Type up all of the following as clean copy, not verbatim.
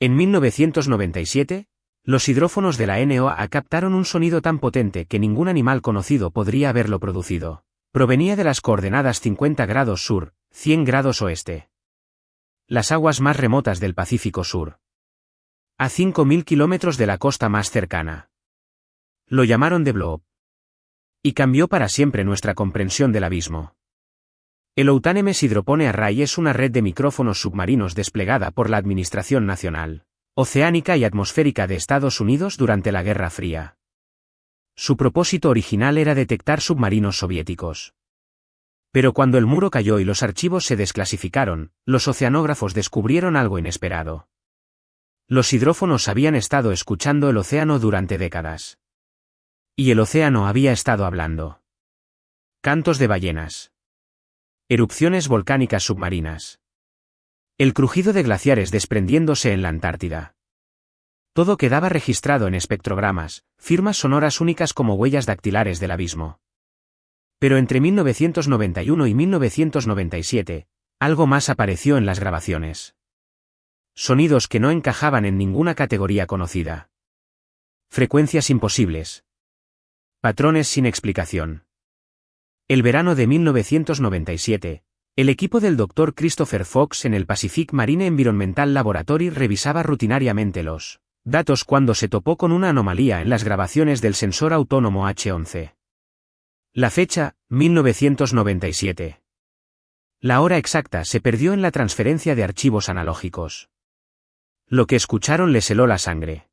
En 1997, los hidrófonos de la NOAA captaron un sonido tan potente que ningún animal conocido podría haberlo producido. Provenía de las coordenadas 50 grados sur, 100 grados oeste. Las aguas más remotas del Pacífico Sur. A 5.000 kilómetros de la costa más cercana. Lo llamaron The Blob. Y cambió para siempre nuestra comprensión del abismo. El Outanemes Hydropone Array es una red de micrófonos submarinos desplegada por la Administración Nacional, Oceánica y Atmosférica de Estados Unidos durante la Guerra Fría. Su propósito original era detectar submarinos soviéticos. Pero cuando el muro cayó y los archivos se desclasificaron, los oceanógrafos descubrieron algo inesperado. Los hidrófonos habían estado escuchando el océano durante décadas. Y el océano había estado hablando. Cantos de ballenas. Erupciones volcánicas submarinas. El crujido de glaciares desprendiéndose en la Antártida. Todo quedaba registrado en espectrogramas, firmas sonoras únicas como huellas dactilares del abismo. Pero entre 1991 y 1997, algo más apareció en las grabaciones. Sonidos que no encajaban en ninguna categoría conocida. Frecuencias imposibles. Patrones sin explicación. El verano de 1997, el equipo del Dr. Christopher Fox en el Pacific Marine Environmental Laboratory revisaba rutinariamente los datos cuando se topó con una anomalía en las grabaciones del sensor autónomo H11. La fecha, 1997. La hora exacta se perdió en la transferencia de archivos analógicos. Lo que escucharon les heló la sangre.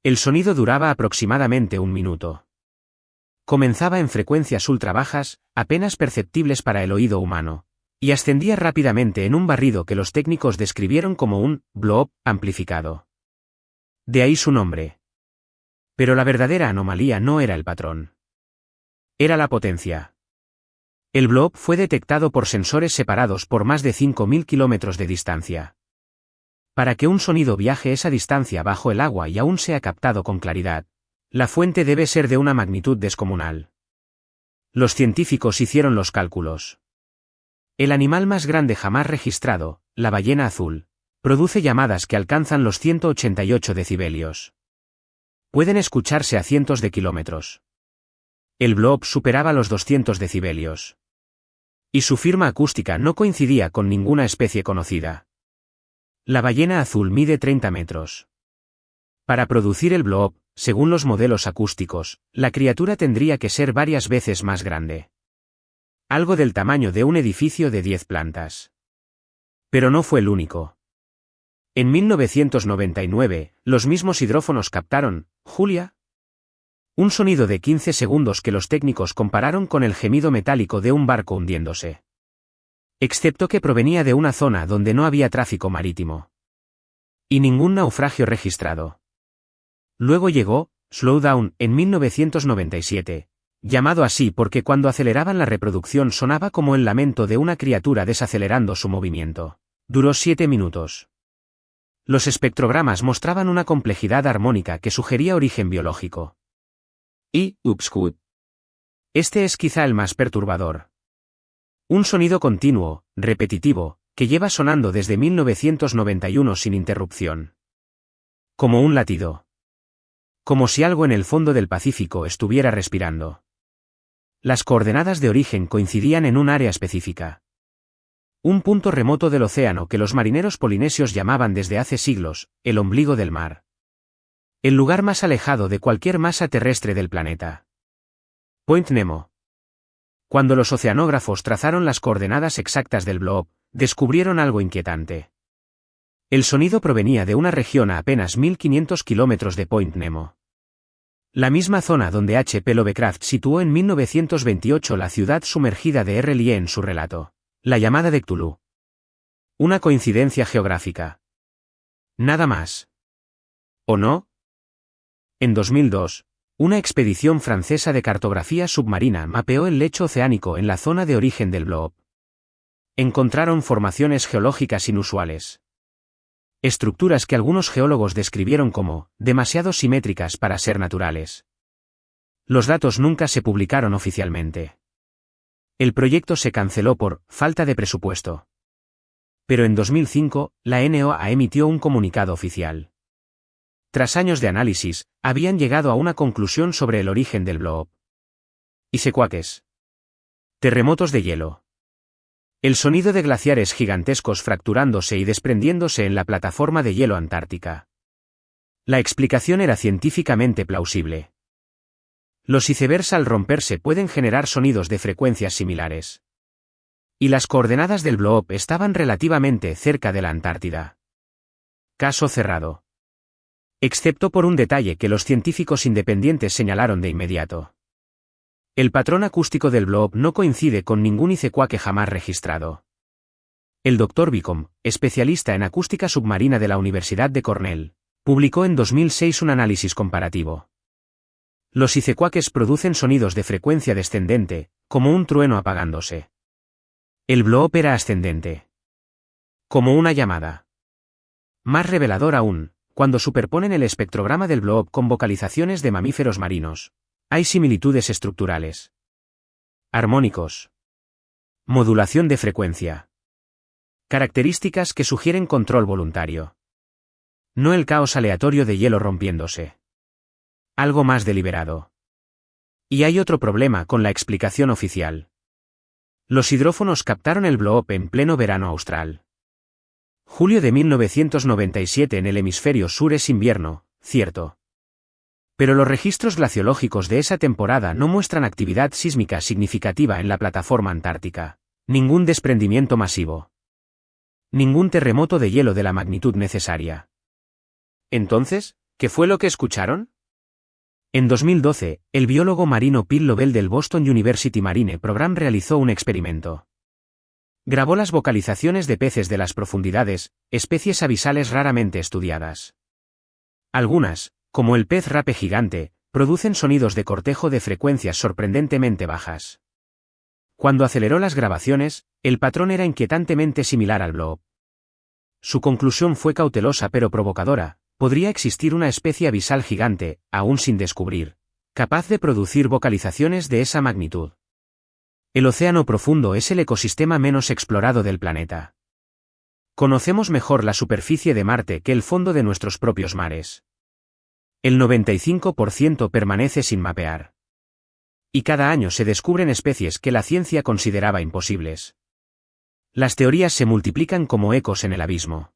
El sonido duraba aproximadamente un minuto. Comenzaba en frecuencias ultra bajas, apenas perceptibles para el oído humano, y ascendía rápidamente en un barrido que los técnicos describieron como un blob amplificado. De ahí su nombre. Pero la verdadera anomalía no era el patrón. Era la potencia. El blob fue detectado por sensores separados por más de 5.000 kilómetros de distancia. Para que un sonido viaje esa distancia bajo el agua y aún sea captado con claridad, la fuente debe ser de una magnitud descomunal. Los científicos hicieron los cálculos. El animal más grande jamás registrado, la ballena azul, produce llamadas que alcanzan los 188 decibelios. Pueden escucharse a cientos de kilómetros. El blob superaba los 200 decibelios. Y su firma acústica no coincidía con ninguna especie conocida. La ballena azul mide 30 metros. Para producir el blob, según los modelos acústicos, la criatura tendría que ser varias veces más grande. Algo del tamaño de un edificio de 10 plantas. Pero no fue el único. En 1999, los mismos hidrófonos captaron, Julia, un sonido de 15 segundos que los técnicos compararon con el gemido metálico de un barco hundiéndose. Excepto que provenía de una zona donde no había tráfico marítimo. Y ningún naufragio registrado. Luego llegó, Slowdown, en 1997, llamado así porque cuando aceleraban la reproducción sonaba como el lamento de una criatura desacelerando su movimiento. Duró 7 minutos. Los espectrogramas mostraban una complejidad armónica que sugería origen biológico. Y, Upscut. Este es quizá el más perturbador. Un sonido continuo, repetitivo, que lleva sonando desde 1991 sin interrupción. Como un latido. Como si algo en el fondo del Pacífico estuviera respirando. Las coordenadas de origen coincidían en un área específica. Un punto remoto del océano que los marineros polinesios llamaban desde hace siglos, el ombligo del mar. El lugar más alejado de cualquier masa terrestre del planeta. Point Nemo. Cuando los oceanógrafos trazaron las coordenadas exactas del blob, descubrieron algo inquietante. El sonido provenía de una región a apenas 1.500 kilómetros de Point Nemo. La misma zona donde H.P. Lovecraft situó en 1928 la ciudad sumergida de R.L.E. en su relato, La llamada de Cthulhu. Una coincidencia geográfica. Nada más. ¿O no? En 2002, una expedición francesa de cartografía submarina mapeó el lecho oceánico en la zona de origen del blob. Encontraron formaciones geológicas inusuales. Estructuras que algunos geólogos describieron como demasiado simétricas para ser naturales. Los datos nunca se publicaron oficialmente. El proyecto se canceló por falta de presupuesto. Pero en 2005, la NOAA emitió un comunicado oficial. Tras años de análisis, habían llegado a una conclusión sobre el origen del blob. Icequakes. Terremotos de hielo. El sonido de glaciares gigantescos fracturándose y desprendiéndose en la plataforma de hielo antártica. La explicación era científicamente plausible. Los icebergs al romperse pueden generar sonidos de frecuencias similares. Y las coordenadas del blob estaban relativamente cerca de la Antártida. Caso cerrado. Excepto por un detalle que los científicos independientes señalaron de inmediato. El patrón acústico del blob no coincide con ningún icequake jamás registrado. El Dr. Bicom, especialista en acústica submarina de la Universidad de Cornell, publicó en 2006 un análisis comparativo. Los icequakes producen sonidos de frecuencia descendente, como un trueno apagándose. El blob era ascendente. Como una llamada. Más revelador aún, cuando superponen el espectrograma del blob con vocalizaciones de mamíferos marinos, hay similitudes estructurales. Armónicos. Modulación de frecuencia. Características que sugieren control voluntario. No el caos aleatorio de hielo rompiéndose. Algo más deliberado. Y hay otro problema con la explicación oficial. Los hidrófonos captaron el blob en pleno verano austral. Julio de 1997 en el hemisferio sur es invierno, cierto. Pero los registros glaciológicos de esa temporada no muestran actividad sísmica significativa en la plataforma antártica. Ningún desprendimiento masivo. Ningún terremoto de hielo de la magnitud necesaria. Entonces, ¿qué fue lo que escucharon? En 2012, el biólogo marino Phil Lovell del Boston University Marine Program realizó un experimento. Grabó las vocalizaciones de peces de las profundidades, especies abisales raramente estudiadas. Algunas, como el pez rape gigante, producen sonidos de cortejo de frecuencias sorprendentemente bajas. Cuando aceleró las grabaciones, el patrón era inquietantemente similar al blob. Su conclusión fue cautelosa pero provocadora. Podría existir una especie abisal gigante, aún sin descubrir, capaz de producir vocalizaciones de esa magnitud. El océano profundo es el ecosistema menos explorado del planeta. Conocemos mejor la superficie de Marte que el fondo de nuestros propios mares. El 95% permanece sin mapear. Y cada año se descubren especies que la ciencia consideraba imposibles. Las teorías se multiplican como ecos en el abismo.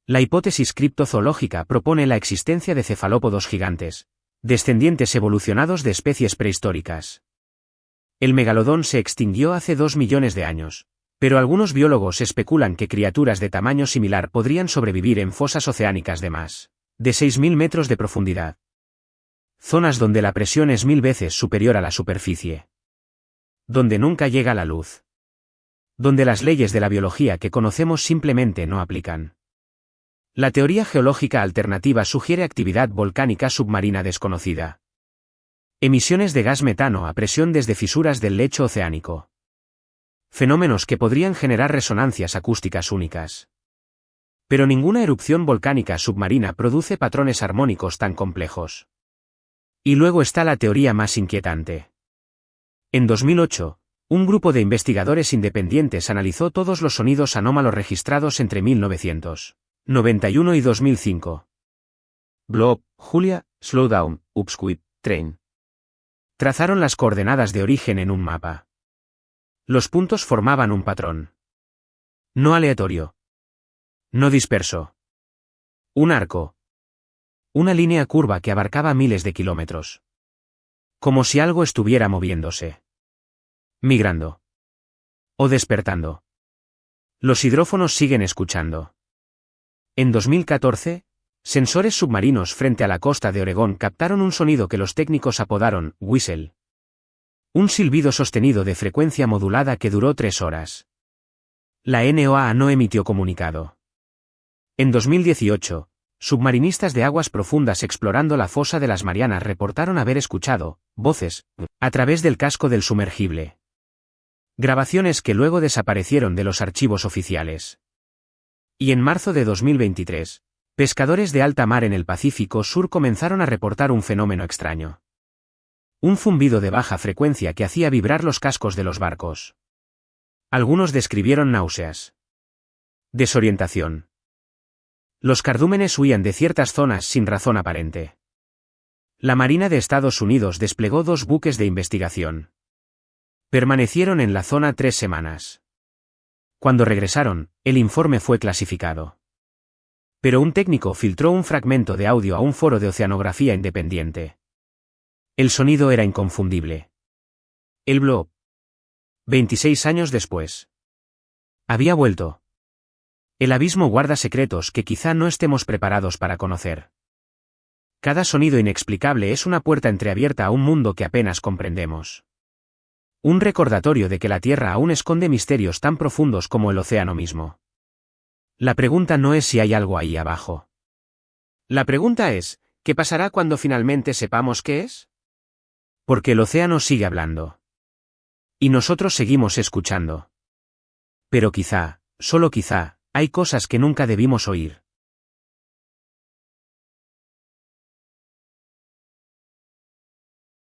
La hipótesis criptozoológica propone la existencia de cefalópodos gigantes, descendientes evolucionados de especies prehistóricas. El megalodón se extinguió hace 2 millones de años, pero algunos biólogos especulan que criaturas de tamaño similar podrían sobrevivir en fosas oceánicas de más de 6.000 metros de profundidad. Zonas donde la presión es 1000 veces superior a la superficie. Donde nunca llega la luz. Donde las leyes de la biología que conocemos simplemente no aplican. La teoría geológica alternativa sugiere actividad volcánica submarina desconocida. Emisiones de gas metano a presión desde fisuras del lecho oceánico. Fenómenos que podrían generar resonancias acústicas únicas. Pero ninguna erupción volcánica submarina produce patrones armónicos tan complejos. Y luego está la teoría más inquietante. En 2008, un grupo de investigadores independientes analizó todos los sonidos anómalos registrados entre 1991 y 2005. Blob, Julia, Slowdown, Upsquip, Train. Trazaron las coordenadas de origen en un mapa. Los puntos formaban un patrón. No aleatorio. No disperso. Un arco. Una línea curva que abarcaba miles de kilómetros. Como si algo estuviera moviéndose. Migrando. O despertando. Los hidrófonos siguen escuchando. En 2014, sensores submarinos frente a la costa de Oregón captaron un sonido que los técnicos apodaron whistle. Un silbido sostenido de frecuencia modulada que duró 3 horas. La NOAA no emitió comunicado. En 2018, submarinistas de aguas profundas explorando la fosa de las Marianas reportaron haber escuchado voces a través del casco del sumergible. Grabaciones que luego desaparecieron de los archivos oficiales. Y en marzo de 2023, pescadores de alta mar en el Pacífico Sur comenzaron a reportar un fenómeno extraño. Un zumbido de baja frecuencia que hacía vibrar los cascos de los barcos. Algunos describieron náuseas. Desorientación. Los cardúmenes huían de ciertas zonas sin razón aparente. La Marina de Estados Unidos desplegó 2 buques de investigación. Permanecieron en la zona 3 semanas. Cuando regresaron, el informe fue clasificado. Pero un técnico filtró un fragmento de audio a un foro de oceanografía independiente. El sonido era inconfundible. El blob. 26 años después. Había vuelto. El abismo guarda secretos que quizá no estemos preparados para conocer. Cada sonido inexplicable es una puerta entreabierta a un mundo que apenas comprendemos. Un recordatorio de que la Tierra aún esconde misterios tan profundos como el océano mismo. La pregunta no es si hay algo ahí abajo. La pregunta es, ¿qué pasará cuando finalmente sepamos qué es? Porque el océano sigue hablando. Y nosotros seguimos escuchando. Pero quizá, solo quizá, hay cosas que nunca debimos oír.